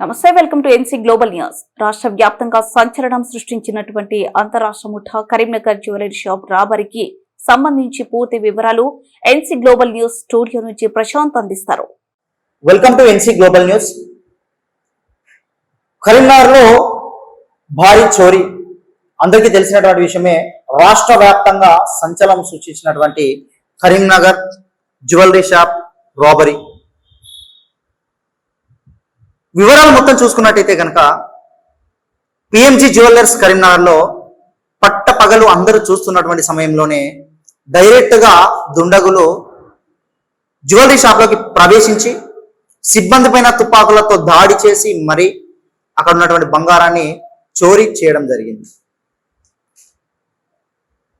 నమస్తే, welcome to NC global news. రాష్ట్ర వ్యాప్తంగా సంచలనం సృష్టించినటువంటి అంతరాష్ట్ర ముఠా కరీంనగర్ జ్యువెలరీ షాప్ రాబరికి సంబంధించి పూర్తి వివరాలు ఎన్సీ గ్లోబల్ న్యూస్ స్టూడియో నుంచి ప్రశాంత్ అందిస్తారు. Welcome to NC global news. Karimnagar లో భారీ చోరీ అందరికీ తెలిసినటువంటి విషయమే. రాష్ట్ర వ్యాప్తంగా సంచలనం సృష్టించినటువంటి కరీంనగర్ జ్యువెలరీ షాప్ రాబరీ వివరాలు మొత్తం చూసుకున్నట్టయితే కనుక పిఎంజి జ్యువెలర్స్ కరీంనగర్ లో పట్ట పగలు అందరూ చూస్తున్నటువంటి సమయంలోనే డైరెక్ట్ గా దుండగులు జ్యువెలరీ షాప్ లోకి ప్రవేశించి సిబ్బంది పైన తుపాకులతో దాడి చేసి మరి అక్కడ ఉన్నటువంటి బంగారాన్ని చోరీ చేయడం జరిగింది.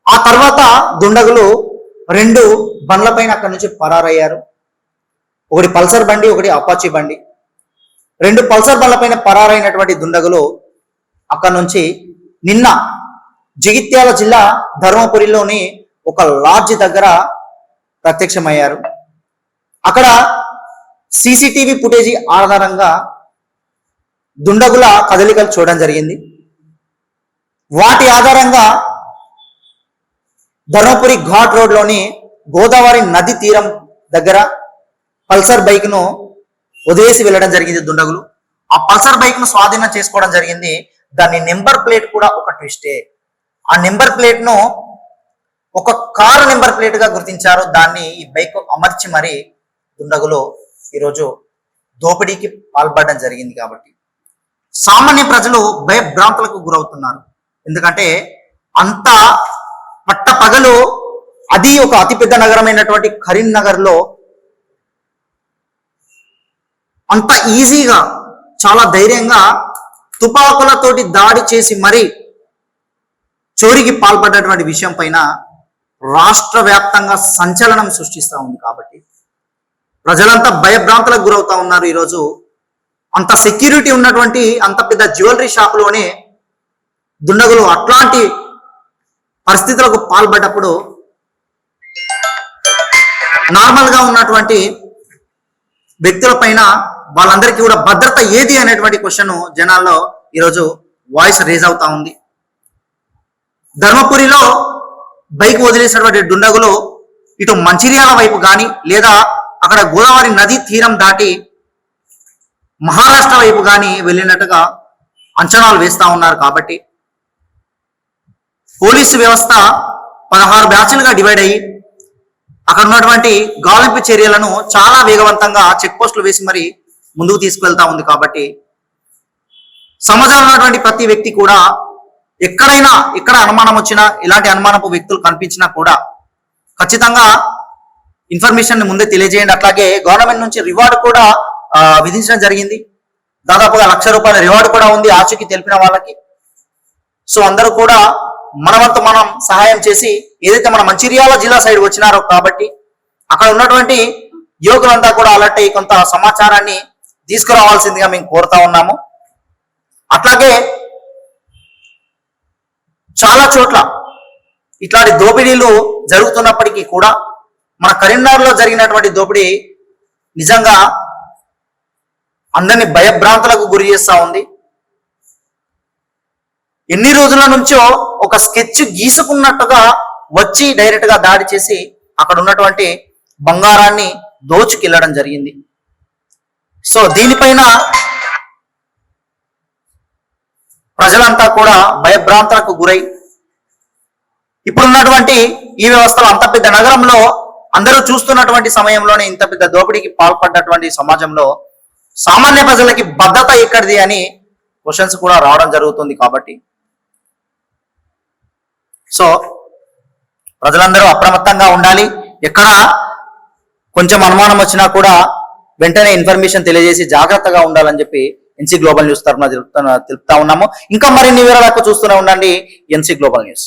ఆ తర్వాత దుండగులు 2 బండ్లపైన అక్కడి నుంచి పరారయ్యారు. ఒకటి పల్సర్ బండి, ఒకటి అపాచీ బండి. 2 పల్సర్ బండ్లపైన పరారైనటువంటి దుండగులు అక్కడ నుంచి నిన్న జగిత్యాల జిల్లా ధర్మపురిలోని ఒక లాడ్జ్ దగ్గర ప్రత్యక్షమయ్యారు. అక్కడ సీసీటీవీ ఫుటేజీ ఆధారంగా దుండగుల కదలికలు చూడడం జరిగింది. వాటి ఆధారంగా ధర్మపురి ఘాట్ రోడ్లోని గోదావరి నది తీరం దగ్గర పల్సర్ బైక్ను వదిలేసి వెళ్ళడం జరిగింది దుండగులు. ఆ పల్సర్ బైక్ ను స్వాధీనం చేసుకోవడం జరిగింది. దాని నెంబర్ ప్లేట్ కూడా ఒక ట్విస్టే. ఆ నెంబర్ ప్లేట్ ను ఒక కారు నెంబర్ ప్లేట్ గా గుర్తించారు. దాన్ని ఈ బైక్ అమర్చి మరి దుండగులు ఈరోజు దోపిడీకి పాల్పడడం జరిగింది. కాబట్టి సామాన్య ప్రజలు భయభ్రాంతులకు గురవుతున్నారు. ఎందుకంటే అంత పట్ట పగలు, అది ఒక అతిపెద్ద నగరమైనటువంటి కరీంనగర్ లో అంత ఈజీగా, చాలా ధైర్యంగా తుపాకులతోటి దాడి చేసి మరి చోరీకి పాల్పడ్డటువంటి విషయం పైన రాష్ట్ర వ్యాప్తంగా సంచలనం సృష్టిస్తూ ఉంది. కాబట్టి ప్రజలంతా భయభ్రాంతులకు గురవుతా ఉన్నారు. ఈరోజు అంత సెక్యూరిటీ ఉన్నటువంటి అంత పెద్ద జ్యువెలరీ షాపులోనే దుండగులు అట్లాంటి పరిస్థితులకు పాల్పడ్డప్పుడు నార్మల్గా ఉన్నటువంటి వ్యక్తుల పైన వాళ్ళందరికీ కూడా భద్రత ఏది అనేటువంటి క్వశ్చన్ జనాల్లో ఈరోజు వాయిస్ రేజ్ అవుతా ఉంది. ధర్మపురిలో బైక్ వదిలేసినటువంటి దుండగులు ఇటు మంచిర్యాల వైపు కానీ లేదా అక్కడ గోదావరి నది తీరం దాటి మహారాష్ట్ర వైపు కానీ వెళ్ళినట్టుగా అంచనాలు వేస్తా ఉన్నారు. కాబట్టి పోలీసు వ్యవస్థ 16 బ్యాచ్లుగా డివైడ్ అయ్యి అక్కడ ఉన్నటువంటి గాలింపు చర్యలను చాలా వేగవంతంగా చెక్ పోస్టులు వేసి మరి ముందుకు తీసుకువెళ్తా ఉంది. కాబట్టి సమాజంలో ఉన్నటువంటి ప్రతి వ్యక్తి కూడా ఎక్కడ అనుమానం వచ్చినా, ఇలాంటి అనుమానపు వ్యక్తులు కనిపించినా కూడా ఖచ్చితంగా ఇన్ఫర్మేషన్ ముందే తెలియజేయండి. అట్లాగే గవర్నమెంట్ నుంచి రివార్డు కూడా విధించడం జరిగింది. దాదాపుగా ₹1,00,000 రివార్డు కూడా ఉంది ఆచూకీ తెలిపిన వాళ్ళకి. సో అందరూ కూడా మన వంతు మనం సహాయం చేసి, ఏదైతే మన మంచిర్యాల జిల్లా సైడ్ వచ్చినారో కాబట్టి అక్కడ ఉన్నటువంటి యువకులంతా కూడా అలర్ట్ అయ్యి కొంత సమాచారాన్ని తీసుకురావాల్సిందిగా మేము కోరుతా ఉన్నాము. అట్లాగే చాలా చోట్ల ఇట్లాంటి దోపిడీలు జరుగుతున్నప్పటికీ కూడా మన కరీంనగర్లో జరిగినటువంటి దోపిడీ నిజంగా అందరినీ భయభ్రాంతులకు గురి చేస్తూ ఉంది. ఎన్ని రోజుల నుంచో ఒక స్కెచ్ గీసుకున్నట్టుగా వచ్చి డైరెక్ట్ గా దాడి చేసి అక్కడ ఉన్నటువంటి బంగారాన్ని దోచుకెళ్ళడం జరిగింది. సో దీనిపైన ప్రజలంతా కూడా భయభ్రాంతులకు గురై ఇప్పుడున్నటువంటి ఈ వ్యవస్థలో అంత పెద్ద నగరంలో అందరూ చూస్తున్నటువంటి సమయంలోనే ఇంత పెద్ద దోపిడీకి పాల్పడ్డటువంటి సమాజంలో సామాన్య ప్రజలకి భద్రత ఎక్కడిది అని క్వశ్చన్స్ కూడా రావడం జరుగుతుంది. కాబట్టి సో ప్రజలందరూ అప్రమత్తంగా ఉండాలి. ఎక్కడ కొంచెం అనుమానం వచ్చినా కూడా వెంటనే ఇన్ఫర్మేషన్ తెలియజేసి జాగ్రత్తగా ఉండాలని చెప్పి ఎన్సీ గ్లోబల్ న్యూస్ తరఫున తెలుపుతా ఉన్నాము. ఇంకా మరిన్ని వివరాలకు చూస్తూనే ఉండండి ఎన్సీ గ్లోబల్ న్యూస్.